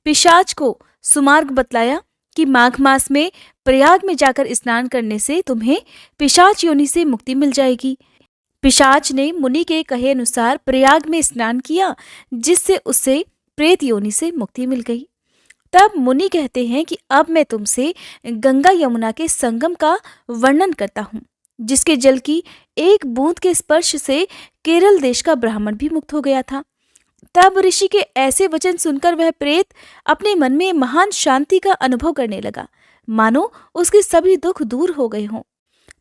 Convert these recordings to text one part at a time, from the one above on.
पिशाच को सुमार्ग बतलाया कि माघ मास में प्रयाग में जाकर स्नान करने से तुम्हें पिशाच योनि से मुक्ति मिल जाएगी। पिशाच ने मुनि के कहे अनुसार प्रयाग में स्नान किया, जिससे उसे प्रेत योनि से मुक्ति मिल गई। तब मुनि कहते हैं कि अब मैं तुमसे गंगा यमुना के संगम का वर्णन करता हूँ, जिसके जल की एक बूंद के स्पर्श से केरल देश का ब्राह्मण भी मुक्त हो गया था। तब ऋषि के ऐसे वचन सुनकर वह प्रेत अपने मन में महान शांति का अनुभव करने लगा, मानो उसके सभी दुख दूर हो गए हों।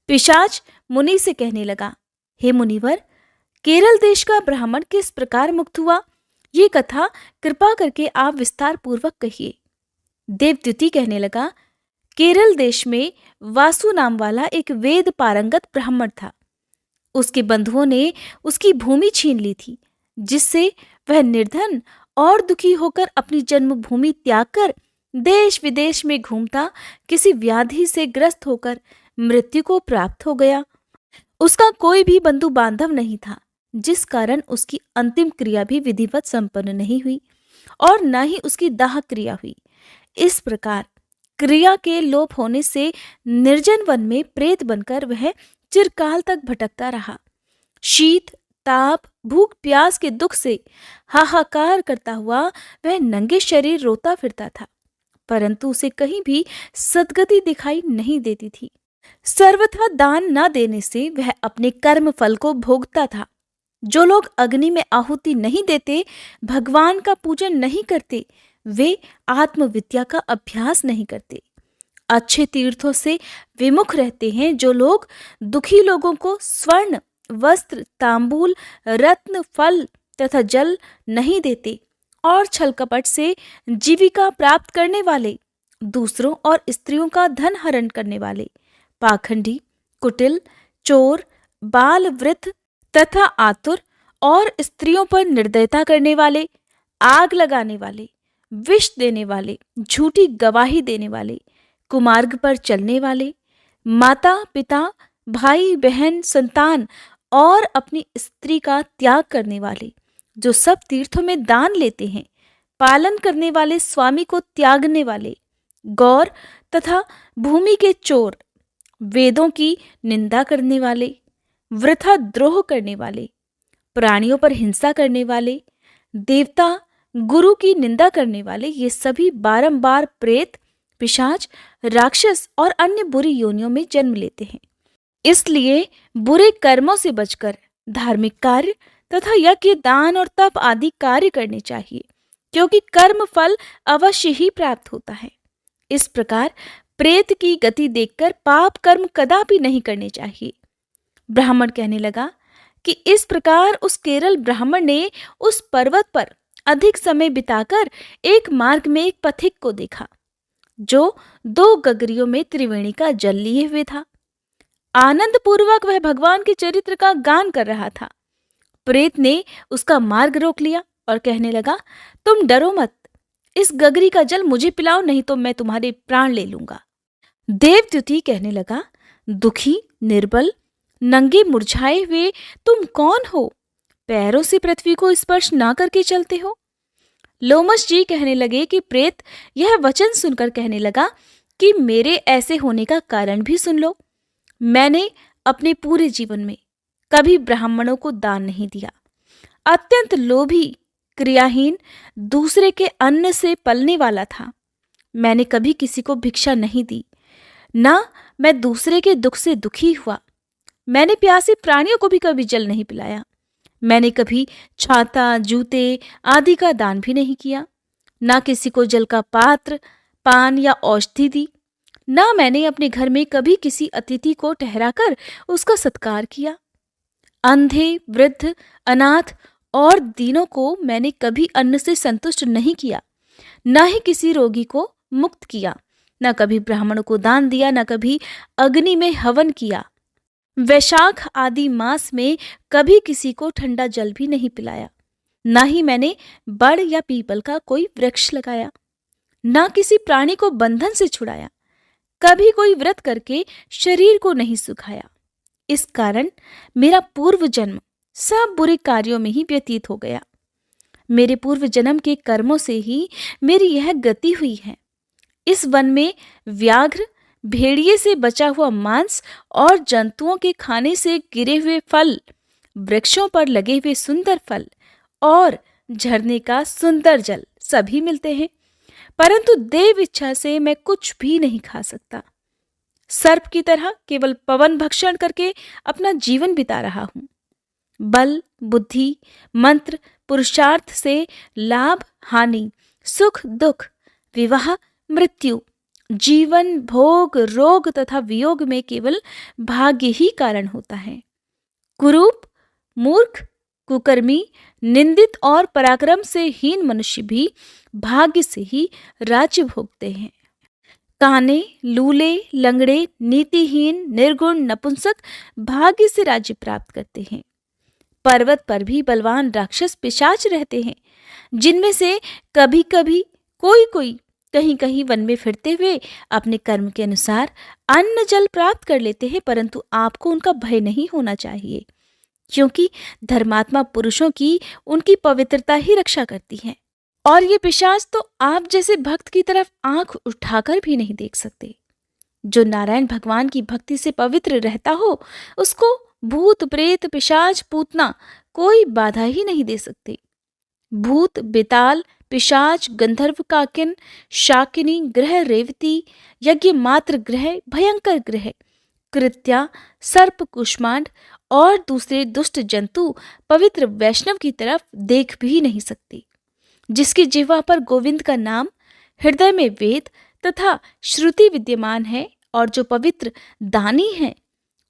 पिशाच मुनि से कहने लगा, हे मुनिवर, केरल देश का ब्राह्मण किस प्रकार मुक्त हुआ, ये कथा कृपा करके आप विस्तार पूर्वक कहिए। देवद्युति कहने लगा, केरल देश में वासु नाम वाला एक वेद पारंगत ब्राह्मण था। उसके बंधुओं ने उसकी भूमि छीन ली थी, जिससे वह निर्धन और दुखी होकर अपनी जन्मभूमि त्याग कर देश विदेश में घूमता किसी व्याधि से ग्रस्त होकर मृत्यु को प्राप्त हो गया। उसका कोई भी बंधु बांधव नहीं था, जिस कारण उसकी अंतिम क्रिया भी विधिवत संपन्न नहीं हुई और न ही उसकी दाह क्रिया हुई। इस प्रकार क्रिया के लोप होने से निर्जन वन में प्रेत बनकर वह चिरकाल तक भटकता रहा। शीत, ताप, भूख, प्यास के दुख से हाहाकार करता हुआ वह नंगे शरीर रोता फिरता था, परंतु उसे कहीं भी सद्गति दिखाई नहीं देती थी। सर्वथा दान न देने से वह अपने कर्म फल को भोगता था। जो लोग अग्नि में आहुति नहीं देते, भगवान का पूजन नहीं करते, वे आत्मविद्या का अभ्यास नहीं करते। अच्छे तीर्थों से विमुख रहते हैं जो लोग दुखी लोगों को स्वर्ण, वस्त्र, तांबूल, रत्न, फल तथा जल नहीं देते और छल कपट से जीविका प्राप्त करने वाले, दूसरों और स्त्रियों का धन हरण करने वाले, पाखंडी, कुटिल, चोर, बाल, वृद्ध तथा आतुर और स्त्रियों पर निर्दयता करने वाले, आग लगाने वाले, विष देने वाले, झूठी गवाही देने वाले, कुमार्ग पर चलने वाले, माता पिता, भाई बहन, संतान और अपनी स्त्री का त्याग करने वाले, जो सब तीर्थों में दान लेते हैं, पालन करने वाले, स्वामी को त्यागने वाले, गौर तथा भूमि के चोर, वेदों की निंदा करने वाले, वृथा द्रोह करने वाले, प्राणियों पर हिंसा करने वाले, देवता गुरु की निंदा करने वाले, ये सभी बारंबार प्रेत, पिशाच, राक्षस और अन्य बुरी योनियों में जन्म लेते हैं। इसलिए बुरे कर्मों से बचकर धार्मिक कार्य तथा यज्ञ, दान और तप आदि कार्य करने चाहिए, क्योंकि कर्म फल अवश्य ही प्राप्त होता है। इस प्रकार प्रेत की गति देखकर पाप कर्म कदापि नहीं करने चाहिए। ब्राह्मण कहने लगा कि इस प्रकार उस केरल ब्राह्मण ने उस पर्वत पर अधिक समय बिताकर एक मार्ग में एक पथिक को देखा, जो 2 गगरियों में त्रिवेणी का जल लिए हुए था। आनंद पूर्वक वह भगवान के चरित्र का गान कर रहा था। प्रेत ने उसका मार्ग रोक लिया और कहने लगा, तुम डरो मत, इस गगरी का जल मुझे पिलाओ, नहीं तो मैं तुम्हारे प्राण ले लूंगा। देवद्युति कहने लगा, दुखी, निर्बल, नंगे मुरझाए हुए तुम कौन हो? पैरों से पृथ्वी को स्पर्श ना करके चलते हो। लोमश जी कहने लगे कि प्रेत यह वचन सुनकर कहने लगा कि मेरे ऐसे होने का कारण भी सुन लो। मैंने अपने पूरे जीवन में कभी ब्राह्मणों को दान नहीं दिया। अत्यंत लोभी, क्रियाहीन, दूसरे के अन्न से पलने वाला था। मैंने कभी किसी को भिक्षा नहीं दी, ना मैं दूसरे के दुख से दुखी हुआ। मैंने प्यासे प्राणियों को भी कभी जल नहीं पिलाया। मैंने कभी छाता, जूते आदि का दान भी नहीं किया। ना किसी को जल का पात्र, पान या औषधि दी। ना मैंने अपने घर में कभी किसी अतिथि को ठहराकर उसका सत्कार किया। अंधे, वृद्ध, अनाथ और दीनों को मैंने कभी अन्न से संतुष्ट नहीं किया। न ही किसी रोगी को मुक्त किया। न कभी ब्राह्मणों को दान दिया, न कभी अग्नि में हवन किया। वैशाख आदि मास में कभी किसी को ठंडा जल भी नहीं पिलाया। ना ही मैंने बड़ या पीपल का कोई वृक्ष लगाया। ना किसी प्राणी को बंधन से छुड़ाया। कभी कोई व्रत करके शरीर को नहीं सुखाया। इस कारण मेरा पूर्व जन्म सब बुरे कार्यों में ही व्यतीत हो गया। मेरे पूर्व जन्म के कर्मों से ही मेरी यह गति हुई है। इस वन में व्याघ्र, भेड़िए से बचा हुआ मांस और जंतुओं के खाने से गिरे हुए फल, वृक्षों पर लगे हुए सुंदर फल और झरने का सुंदर जल सभी मिलते हैं, परंतु देव इच्छा से मैं कुछ भी नहीं खा सकता। सर्प की तरह केवल पवन भक्षण करके अपना जीवन बिता रहा हूं। बल, बुद्धि, मंत्र, पुरुषार्थ से लाभ, हानि, सुख, दुख, विवाह, मृत्यु, जीवन, भोग, रोग तथा वियोग में केवल भाग्य ही कारण होता है। कुरूप, मूर्ख, कुकर्मी, निंदित और पराक्रम से हीन मनुष्य भी भाग्य से ही राज्य भोगते हैं। काने, लूले, लंगड़े, नीतिहीन, निर्गुण, नपुंसक भाग्य से राज्य प्राप्त करते हैं। पर्वत पर भी बलवान राक्षस पिशाच रहते हैं, जिनमें से कभी कभी कोई कहीं कहीं वन में फिरते हुए अपने कर्म के अनुसार अन्न जल प्राप्त कर लेते हैं, परंतु आपको उनका भय नहीं होना चाहिए, क्योंकि धर्मात्मा पुरुषों की उनकी पवित्रता ही रक्षा करती है। और ये पिशाच तो आप जैसे भक्त की तरफ आंख उठाकर भी नहीं देख सकते। जो नारायण भगवान की भक्ति से पवित्र रहता हो, उसको भूत, प्रेत, पिशाच, पूतना कोई बाधा ही नहीं दे सकते। भूत, बेताल, पिशाच, गंधर्व, काकिन, शाकिनी, ग्रह रेवती, यज्ञ मात्र ग्रह, भयंकर ग्रह, कृत्या, सर्प, कुष्मांड और दूसरे दुष्ट जंतु पवित्र वैष्णव की तरफ देख भी नहीं सकते। जिसकी जिह्वा पर गोविंद का नाम, हृदय में वेद तथा श्रुति विद्यमान है और जो पवित्र दानी है,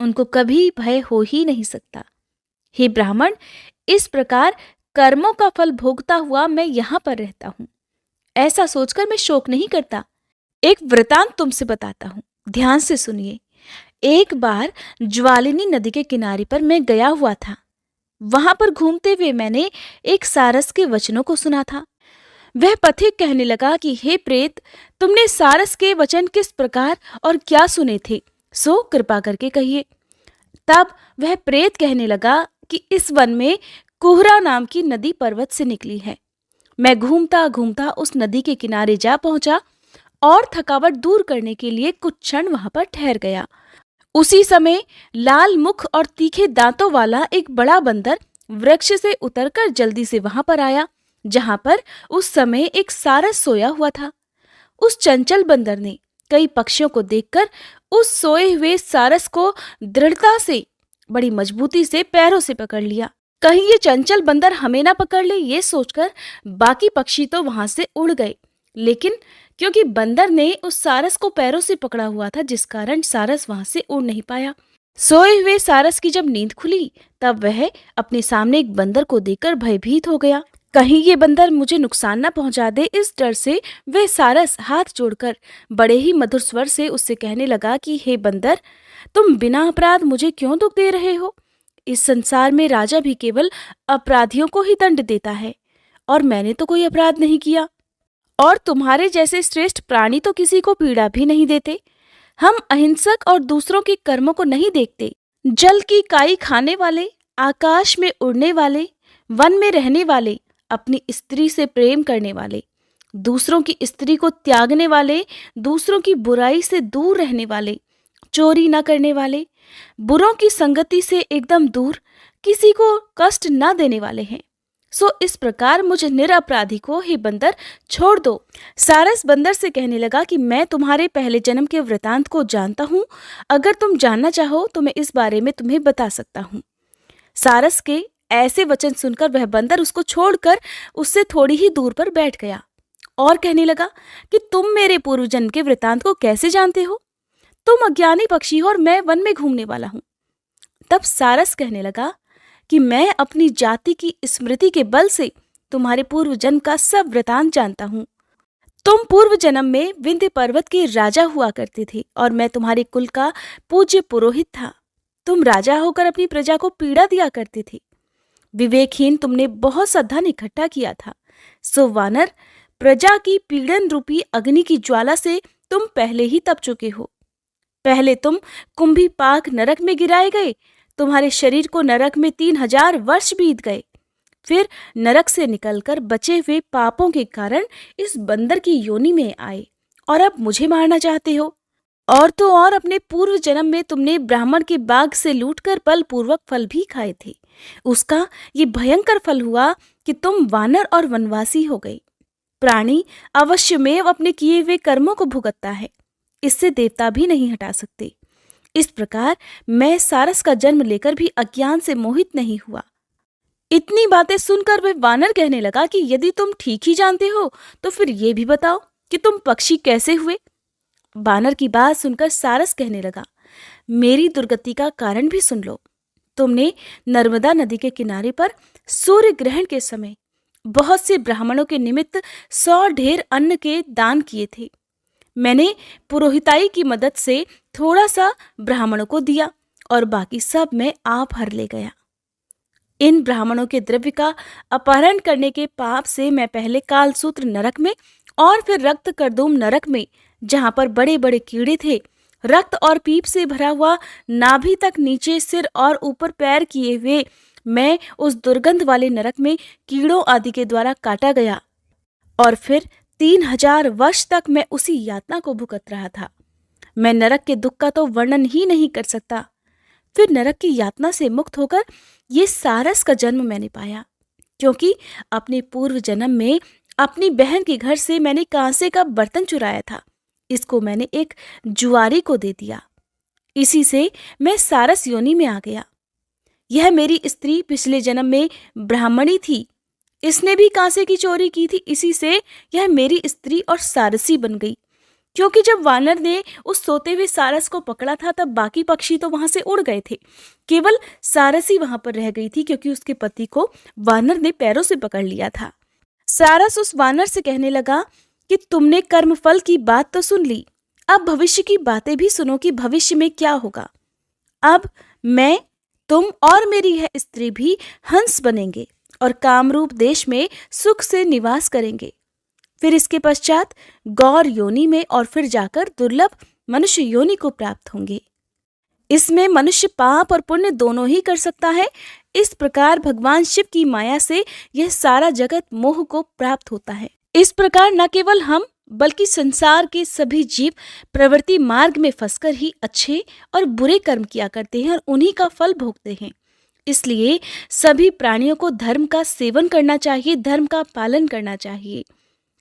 उनको कभी भय हो ही नहीं सकता। हे ब्राह्मण, इस प्रकार कर्मों का फल भोगता हुआ मैं यहाँ पर रहता हूँ, ऐसा सोचकर मैं शोक नहीं करता। एक वृतांत तुमसे बताता हूँ, ध्यान से सुनिए। एक बार ज्वालिनी नदी के किनारे पर मैं गया हुआ था। वहां पर घूमते हुए मैंने एक सारस के वचनों को सुना था। वह पथिक कहने लगा कि हे प्रेत, तुमने सारस के वचन किस प्रकार और क्या सुने थे, सो कृपा करके कहिए। तब वह प्रेत कहने लगा कि इस वन में कुहरा नाम की नदी पर्वत से निकली है। मैं घूमता घूमता उस नदी के किनारे जा पहुंचा और थकावट दूर करने के लिए कुछ क्षण वहां पर ठहर गया। उसी समय लाल मुख और तीखे दांतों वाला एक बड़ा बंदर वृक्ष से उतरकर जल्दी से वहां पर आया, जहां पर उस समय एक सारस सोया हुआ था। उस चंचल बंदर ने कई पक्षियों को देखकर उस सोए हुए सारस को दृढ़ता से, बड़ी मजबूती से पैरों से पकड़ लिया। कहीं ये चंचल बंदर हमें ना पकड़ ले, ये सोचकर बाकी पक्षी तो वहां से उड़ गए, लेकिन क्योंकि बंदर ने उस सारस को पैरों से पकड़ा हुआ था, जिस कारण सारस वहां से उड़ नहीं पाया। सोए हुए सारस की जब नींद खुली, तब वह अपने सामने एक बंदर को देखकर भयभीत हो गया। कहीं ये बंदर मुझे नुकसान न पहुंचा दे, इस डर से वह सारस हाथ जोड़कर बड़े ही मधुर स्वर से उससे कहने लगा कि हे बंदर, तुम बिना अपराध मुझे क्यों दुख दे रहे हो? इस संसार में राजा भी केवल अपराधियों को ही दंड देता है, और मैंने तो कोई अपराध नहीं किया। और तुम्हारे जैसे श्रेष्ठ प्राणी तो किसी को पीड़ा भी नहीं देते। हम अहिंसक और दूसरों के कर्मों को नहीं देखते। जल की काई खाने वाले, आकाश में उड़ने वाले, वन में रहने वाले, अपनी स्त्री से प्रेम करने वाले, दूसरों की स्त्री को त्यागने वाले, दूसरों की बुराई से दूर रहने वाले, चोरी न करने वाले, बुरों की संगति से एकदम दूर, किसी को कष्ट न देने वाले हैं। सो इस प्रकार मुझे निरपराधी को हे बंदर छोड़ दो। सारस बंदर से कहने लगा कि मैं तुम्हारे पहले जन्म के वृतांत को जानता हूँ। अगर तुम जानना चाहो तो मैं इस बारे में तुम्हें बता सकता हूँ। सारस के ऐसे वचन सुनकर वह बंदर उसको छोड़कर उससे थोड़ी ही दूर पर बैठ गया और कहने लगा कि तुम मेरे पूर्व जन्म के वृतांत को कैसे जानते हो? तुम अज्ञानी पक्षी हो और मैं वन में घूमने वाला हूँ। तब सारस कहने लगा कि मैं अपनी जाति की स्मृति के बल से तुम्हारे पूर्व जन्म का सब वृतांत जानता हूँ। तुम पूर्व जन्म में विंध्य पर्वत के राजा हुआ करते थे और मैं तुम्हारे कुल का पूज्य पुरोहित था। तुम राजा होकर अपनी प्रजा को पीड़ा दिया करते थे। विवेकहीन तुमने बहुत सा धन इकट्ठा किया था। सो वानर, प्रजा की पीड़न रूपी अग्नि की ज्वाला से तुम पहले ही तप चुके हो। पहले तुम कुंभीपाक नरक में गिराए गए। तुम्हारे शरीर को नरक में 3000 वर्ष बीत गए। फिर नरक से निकलकर बचे हुए पापों के कारण इस बंदर की योनि में आए और अब मुझे मारना चाहते हो। और तो और अपने पूर्व जन्म में तुमने ब्राह्मण के बाग से लूटकर बलपूर्वक फल भी खाए थे। उसका ये भयंकर फल हुआ कि तुम वानर और वनवासी हो गए। प्राणी अवश्यमेव अपने किए हुए कर्मों को भुगतता है, इससे देवता भी नहीं हटा सकते। इस प्रकार मैं सारस का जन्म लेकर भी अज्ञान से मोहित नहीं हुआ। इतनी बातें सुनकर वह वानर कहने लगा कि यदि तुम ठीक ही जानते हो तो फिर ये भी बताओ कि तुम पक्षी कैसे हुए। वानर की बात सुनकर सारस कहने लगा, मेरी दुर्गति का कारण भी सुन लो। तुमने नर्मदा नदी के किनारे पर सूर्य ग्रहण के समय बहुत से ब्राह्मणों के निमित्त 100 ढेर अन्न के दान किए थे। मैंने पुरोहिताई की मदद से थोड़ा सा ब्राह्मणों को दिया और बाकी सब मैं आप हर ले गया। इन ब्राह्मणों के द्रव्य का अपहरण करने के पाप से मैं पहले कालसूत्र नरक में और फिर रक्त करदूम नरक में, जहां पर बड़े बड़े कीड़े थे, रक्त और पीप से भरा हुआ नाभि तक नीचे सिर और ऊपर पैर किए हुए, मैं उस दुर्गंध वाले नरक में कीड़ों आदि के द्वारा काटा गया और फिर 3000 वर्ष तक मैं उसी यातना को भुगत रहा था। मैं नरक के दुख का तो वर्णन ही नहीं कर सकता। फिर नरक की यातना से मुक्त होकर ये सारस का जन्म मैंने पाया, क्योंकि अपने पूर्व जन्म में अपनी बहन के घर से मैंने कांसे का बर्तन चुराया था। इसको मैंने एक जुआरी को दे दिया। इसी से मैं सारस योनि में आ गया। यह मेरी स्त्री पिछले जन्म में ब्राह्मणी थी, इसने भी कांसे की चोरी की थी। इसी से यह मेरी स्त्री और सारसी बन गई। क्योंकि जब वानर ने उस सोते हुए सारस को पकड़ा था तब बाकी पक्षी तो वहां से उड़ गए थे, केवल सारसी वहां पर रह गई थी, क्योंकि उसके पति को वानर ने पैरों से पकड़ लिया था। सारस उस वानर से कहने लगा कि तुमने कर्मफल की बात तो सुन ली, अब भविष्य की बातें भी सुनो कि भविष्य में क्या होगा। अब मैं, तुम और मेरी यह स्त्री भी हंस बनेंगे और कामरूप देश में सुख से निवास करेंगे। फिर इसके पश्चात गौर योनि में और फिर जाकर दुर्लभ मनुष्य योनि को प्राप्त होंगे। इसमें मनुष्य पाप और पुण्य दोनों ही कर सकता है। इस प्रकार भगवान शिव की माया से यह सारा जगत मोह को प्राप्त होता है। इस प्रकार न केवल हम बल्कि संसार के सभी जीव प्रवृत्ति मार्ग में फंसकर ही अच्छे और बुरे कर्म किया करते हैं और उन्हीं का फल भोगते हैं। इसलिए सभी प्राणियों को धर्म का सेवन करना चाहिए, धर्म का पालन करना चाहिए।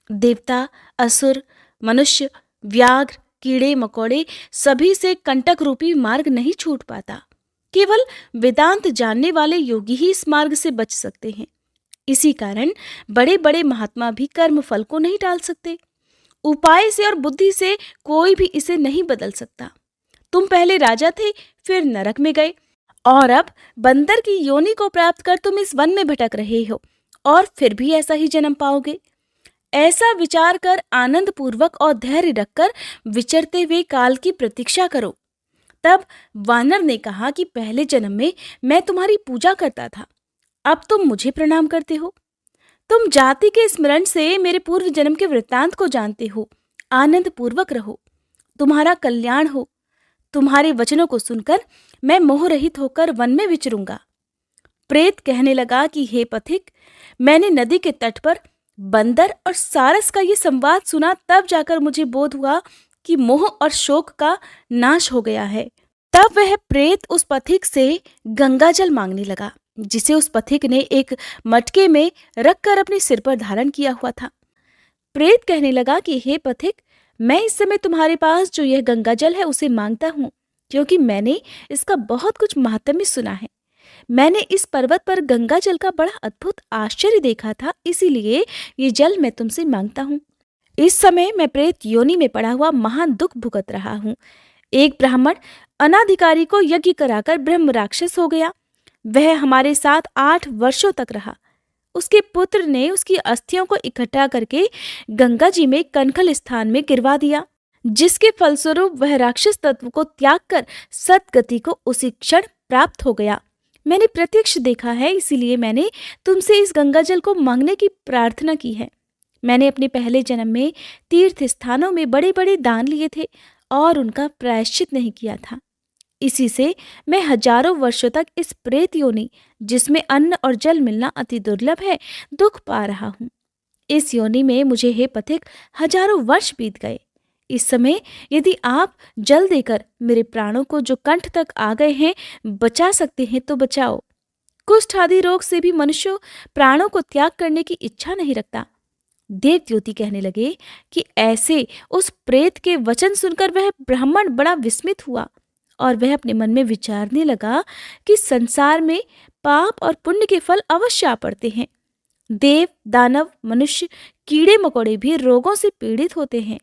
देवता, असुर, मनुष्य, व्याघ्र, कीड़े मकोड़े सभी से कंटक रूपी मार्ग नहीं छूट पाता। केवल वेदांत जानने वाले योगी ही इस मार्ग से बच सकते हैं। इसी कारण बड़े बड़े महात्मा भी कर्म फल को नहीं टाल सकते। उपाय से और बुद्धि से कोई भी इसे नहीं बदल सकता। तुम पहले राजा थे, फिर नरक में गए और अब बंदर की योनि को प्राप्त कर तुम इस वन में भटक रहे हो और फिर भी ऐसा ही जन्म पाओगे। ऐसा विचार कर आनंद पूर्वक और धैर्य रखकर विचरते हुए काल की प्रतीक्षा करो। तब वानर ने कहा कि पहले जन्म में मैं तुम्हारी पूजा करता था, अब तुम मुझे प्रणाम करते हो। तुम जाति के स्मरण से मेरे पूर्व जन्म के वृत्तांत को जानते हो। आनंद पूर्वक रहो, तुम्हारा कल्याण हो। तुम्हारे वचनों को सुनकर मैं मोह रहित होकर वन में विचरूंगा। प्रेत कहने लगा कि हे पथिक, मैंने नदी के तट पर बंदर और सारस का ये संवाद सुना, तब जाकर मुझे बोध हुआ कि मोह और शोक का नाश हो गया है। तब वह प्रेत उस पथिक से गंगा जल मांगने लगा, जिसे उस पथिक ने एक मटके में रखकर अपने सिर पर धारण किया हुआ था। प्रेत कहने लगा कि हे पथिक, मैं इस समय तुम्हारे पास जो यह गंगा जल है उसे मांगता हूँ, क्योंकि मैंने इसका बहुत कुछ महात्म्य सुना है। मैंने इस पर्वत पर गंगा जल का बड़ा अद्भुत आश्चर्य देखा था, इसीलिए ये जल मैं तुमसे मांगता हूँ। इस समय मैं प्रेत योनि में पड़ा हुआ महान दुख भुगत रहा हूँ। एक ब्राह्मण अनाधिकारी को यज्ञ कराकर ब्रह्म राक्षस हो गया। वह हमारे साथ 8 वर्षों तक रहा। उसके पुत्र ने उसकी अस्थियों को इकट्ठा करके गंगा जी में कनखल स्थान में गिरवा दिया, जिसके फलस्वरूप वह राक्षस तत्व को त्याग कर सद्गति को उसी क्षण प्राप्त हो गया। मैंने प्रत्यक्ष देखा है, इसीलिए मैंने तुमसे इस गंगा जल को मांगने की प्रार्थना की है। मैंने अपने पहले जन्म में तीर्थ स्थानों में बड़े बड़े दान लिए थे और उनका प्रायश्चित नहीं किया था। इसी से मैं हजारों वर्षों तक इस प्रेत योनि, जिसमें अन्न और जल मिलना अति दुर्लभ है, दुख पा रहा हूँ। इस योनि में मुझे हे पथिक हजारों वर्ष बीत गए। इस समय यदि आप जल देकर मेरे प्राणों को जो कंठ तक आ गए हैं बचा सकते हैं तो बचाओ। कुष्ठ आदि रोग से भी मनुष्य प्राणों को त्याग करने की इच्छा नहीं रखता। देवद्योति कहने लगे कि ऐसे उस प्रेत के वचन सुनकर वह ब्राह्मण बड़ा विस्मित हुआ और वह अपने मन में विचारने लगा कि संसार में पाप और पुण्य के फल अवश्य आ पड़ते हैं। देव, दानव, मनुष्य, कीड़े मकोड़े भी रोगों से पीड़ित होते हैं।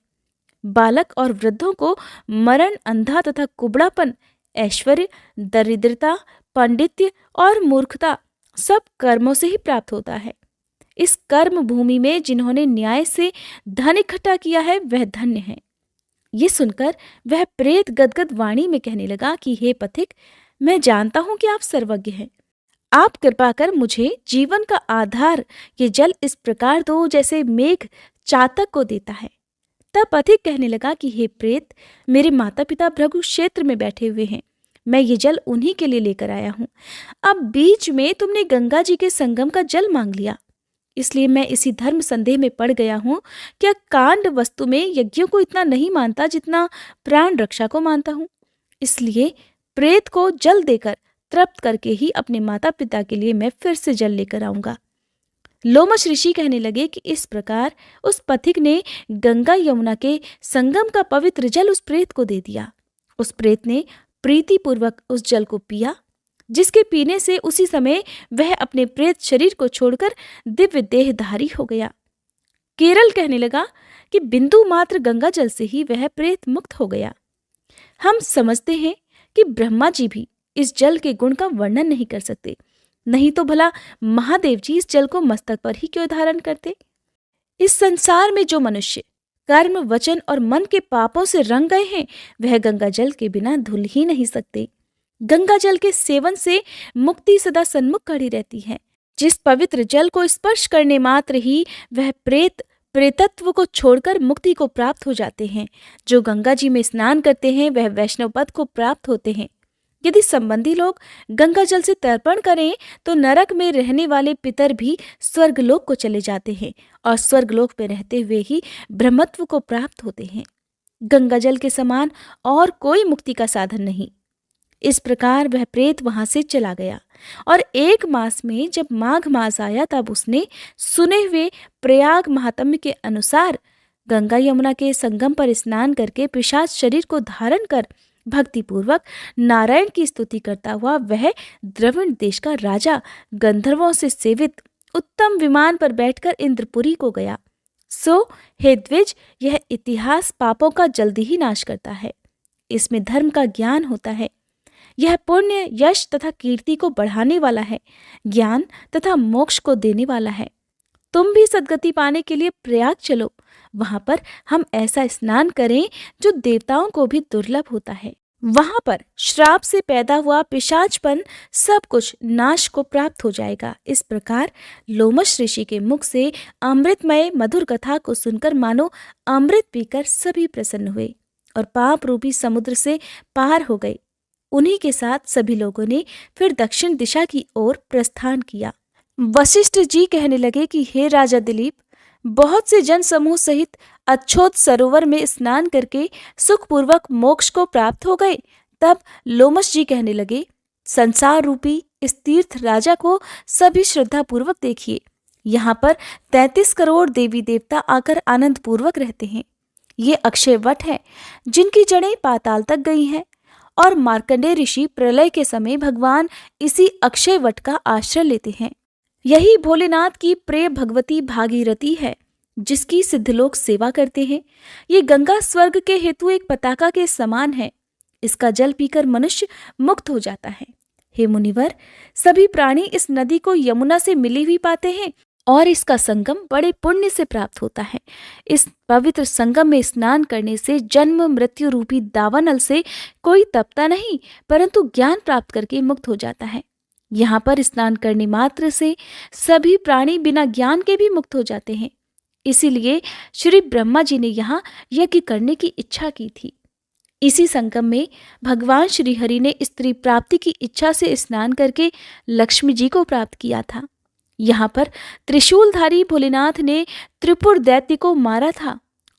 बालक और वृद्धों को मरण, अंधा तथा कुबड़ापन, ऐश्वर्य, दरिद्रता, पांडित्य और मूर्खता सब कर्मों से ही प्राप्त होता है। इस कर्म भूमि में जिन्होंने न्याय से धन इकट्ठा किया है वह धन्य है। ये सुनकर वह प्रेत गदगद वाणी में कहने लगा कि हे पथिक, मैं जानता हूं कि आप सर्वज्ञ हैं। आप कृपा कर मुझे जीवन का आधार ये जल इस प्रकार दो जैसे मेघ चातक को देता है। तब पथिक कहने लगा कि हे प्रेत, मेरे माता पिता भृगु क्षेत्र में बैठे हुए हैं। मैं ये जल उन्हीं के लिए लेकर आया हूँ। अब बीच में तुमने गंगा जी के संगम का जल मांग लिया, इसलिए मैं इसी धर्म संदेह में पड़ गया हूँ। क्या कांड वस्तु में यज्ञों को इतना नहीं मानता जितना प्राण रक्षा को मानता हूँ। इसलिए प्रेत को जल देकर तृप्त करके ही अपने माता पिता के लिए मैं फिर से जल लेकर आऊंगा। लोमश ऋषि कहने लगे कि इस प्रकार उस पथिक ने गंगा यमुना के संगम का पवित्र जल उस प्रेत को दे दिया। उस प्रेत ने प्रीतिपूर्वक उस जल को पिया, जिसके पीने से उसी समय वह अपने प्रेत शरीर को छोड़कर दिव्य देहधारी हो गया। केरल कहने लगा कि बिंदु मात्र गंगा जल से ही वह प्रेत मुक्त हो गया। हम समझते हैं कि ब्रह्मा जी भी इस जल के गुण का वर्णन नहीं कर सकते, नहीं तो भला महादेव जी इस जल को मस्तक पर ही क्यों धारण करते। इस संसार में जो मनुष्य कर्म, वचन और मन के पापों से रंग गए हैं वह गंगा जल के बिना धुल ही नहीं सकते। गंगा जल के सेवन से मुक्ति सदा सन्मुख खड़ी रहती है। जिस पवित्र जल को स्पर्श करने मात्र ही वह प्रेतत्व को छोड़कर मुक्ति को प्राप्त हो जाते हैं। जो गंगा जी में स्नान करते हैं वह वैष्णव पद को प्राप्त होते हैं। यदि संबंधी लोग गंगा जल से तर्पण करें तो नरक में रहने वाले पितर भी स्वर्गलोक को चले जाते हैं और स्वर्गलोक में रहते हुए ही ब्रह्मत्व को प्राप्त होते हैं। गंगा जल के समान और कोई मुक्ति का साधन नहीं। इस प्रकार वह प्रेत वहां से चला गया और 1 मास में जब माघ मास आया तब उसने सुने हुए प्रयाग महात्म्य के अनुसार गंगा यमुना के संगम पर स्नान करके पिशाच शरीर को धारण कर भक्तिपूर्वक नारायण की स्तुति करता हुआ वह द्रविड़ देश का राजा गंधर्वों से सेवित उत्तम विमान पर बैठकर इंद्रपुरी को गया। सो हे द्विज, यह इतिहास पापों का जल्दी ही नाश करता है। इसमें धर्म का ज्ञान होता है। यह पुण्य, यश तथा कीर्ति को बढ़ाने वाला है, ज्ञान तथा मोक्ष को देने वाला है। तुम भी सद्गति पाने के लिए प्रयाग चलो। वहां पर हम ऐसा स्नान करें जो देवताओं को भी दुर्लभ होता है। वहां पर श्राप से पैदा हुआ पिशाचपन सब कुछ नाश को प्राप्त हो जाएगा। इस प्रकार लोमश ऋषि के मुख से अमृतमय मधुर कथा को सुनकर मानो अमृत पीकर सभी प्रसन्न हुए और पाप रूपी समुद्र से पार हो गए। उन्हीं के साथ सभी लोगों ने फिर दक्षिण दिशा की ओर प्रस्थान किया। वशिष्ठ जी कहने लगे कि हे राजा दिलीप, बहुत से जन समूह सहित अच्छोत सरोवर में स्नान करके सुखपूर्वक मोक्ष को प्राप्त हो गए। तब लोमश जी कहने लगे, संसार रूपी इस तीर्थ राजा को सभी श्रद्धा पूर्वक देखिए। यहाँ पर 33 करोड़ देवी देवता आकर आनंद पूर्वक रहते हैं। ये अक्षय वट है जिनकी जड़ें पाताल तक गई हैं और मार्कंडेय ऋषि प्रलय के समय भगवान इसी अक्षय वट का आश्रय लेते हैं। यही भोलेनाथ की प्रिय भगवती भागीरथी है जिसकी सिद्धलोक सेवा करते हैं। ये गंगा स्वर्ग के हेतु एक पताका के समान है। इसका जल पीकर मनुष्य मुक्त हो जाता है। हे मुनिवर, सभी प्राणी इस नदी को यमुना से मिली हुई पाते हैं और इसका संगम बड़े पुण्य से प्राप्त होता है। इस पवित्र संगम में स्नान करने से जन्म मृत्यु रूपी दावानल से कोई तपता नहीं, परंतु ज्ञान प्राप्त करके मुक्त हो जाता है। यहाँ पर स्नान करने मात्र से सभी प्राणी बिना ज्ञान के भी मुक्त हो जाते हैं। इसीलिए श्री ब्रह्मा जी ने यहाँ यज्ञ करने की इच्छा की थी। इसी संगम में भगवान श्री हरि ने स्त्री प्राप्ति की इच्छा से स्नान करके लक्ष्मी जी को प्राप्त किया था। यहाँ पर त्रिशूलधारी भोलेनाथ ने त्रिपुर दैत्य को मारा था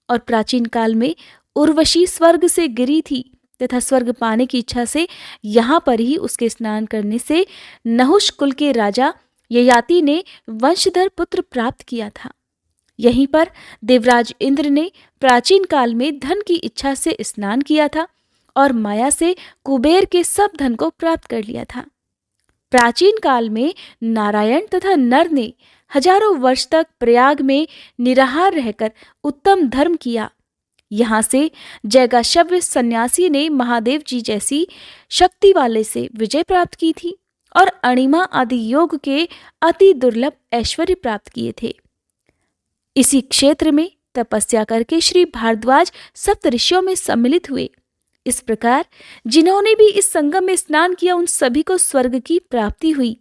और प्राचीन काल में उर्वशी स्वर्ग से गिरी थी तथा स्वर्ग पाने की इच्छा से यहाँ पर ही उसके स्नान करने से नहुष कुल के राजा ययाति ने वंशधर पुत्र प्राप्त किया था। यहीं पर देवराज इंद्र ने प्राचीन काल में धन की इच्छा से स्नान किया था और माया से कुबेर के सब धन को प्राप्त कर लिया था। प्राचीन काल में नारायण तथा नर ने हजारों वर्ष तक प्रयाग में निराहार रहकर उत्तम धर्म किया। यहाँ से जैगाशव्य सन्यासी ने महादेव जी जैसी शक्ति वाले से विजय प्राप्त की थी और अणिमा आदि योग के अति दुर्लभ ऐश्वर्य प्राप्त किए थे। इसी क्षेत्र में तपस्या करके श्री भारद्वाज सप्त ऋषियों में सम्मिलित हुए। इस प्रकार जिन्होंने भी इस संगम में स्नान किया उन सभी को स्वर्ग की प्राप्ति हुई।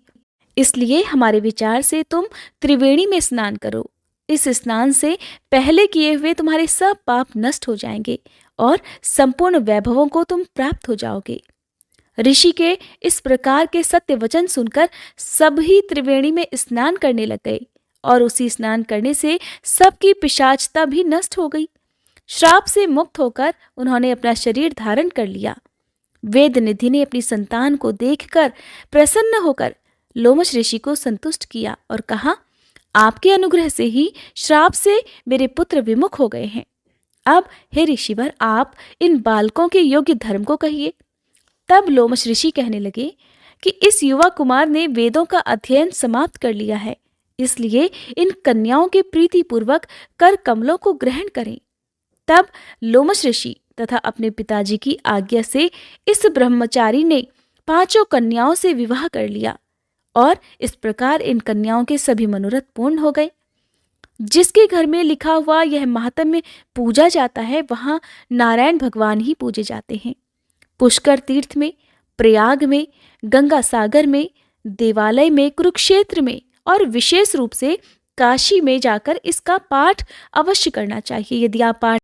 इसलिए हमारे विचार से तुम त्रिवेणी में स्नान करो। इस स्नान से पहले किए हुए तुम्हारे सब पाप नष्ट हो जाएंगे और संपूर्ण वैभवों को तुम प्राप्त हो जाओगे। ऋषि के इस प्रकार के सत्य वचन सुनकर सभी त्रिवेणी में स्नान करने लग गए और उसी स्नान करने से सबकी पिशाचता भी नष्ट हो गई। श्राप से मुक्त होकर उन्होंने अपना शरीर धारण कर लिया। वेद निधि ने अपनी संतान को देखकर प्रसन्न होकर लोमश ऋषि को संतुष्ट किया और कहा, आपके अनुग्रह से ही श्राप से मेरे पुत्र विमुख हो गए हैं। अब हे ऋषिवर, आप इन बालकों के योग्य धर्म को कहिए। तब लोमश ऋषि कहने लगे कि इस युवा कुमार ने वेदों का अध्ययन समाप्त कर लिया है, इसलिए इन कन्याओं के प्रीतिपूर्वक कर कमलों को ग्रहण करें। तब लोमश ऋषि तथा अपने पिताजी की आज्ञा से इस ब्रह्मचारी ने 5 कन्याओं से विवाह कर लिया और इस प्रकार इन कन्याओं के सभी मनोरथ पूर्ण हो गए। जिसके घर में लिखा हुआ यह माहात्म्य पूजा जाता है, वहां नारायण भगवान ही पूजे जाते हैं। पुष्कर तीर्थ में, प्रयाग में, गंगा सागर में, देवालय में, कुरुक्षेत्र में और विशेष रूप से काशी में जाकर इसका पाठ अवश्य करना चाहिए। यदि आप पाठ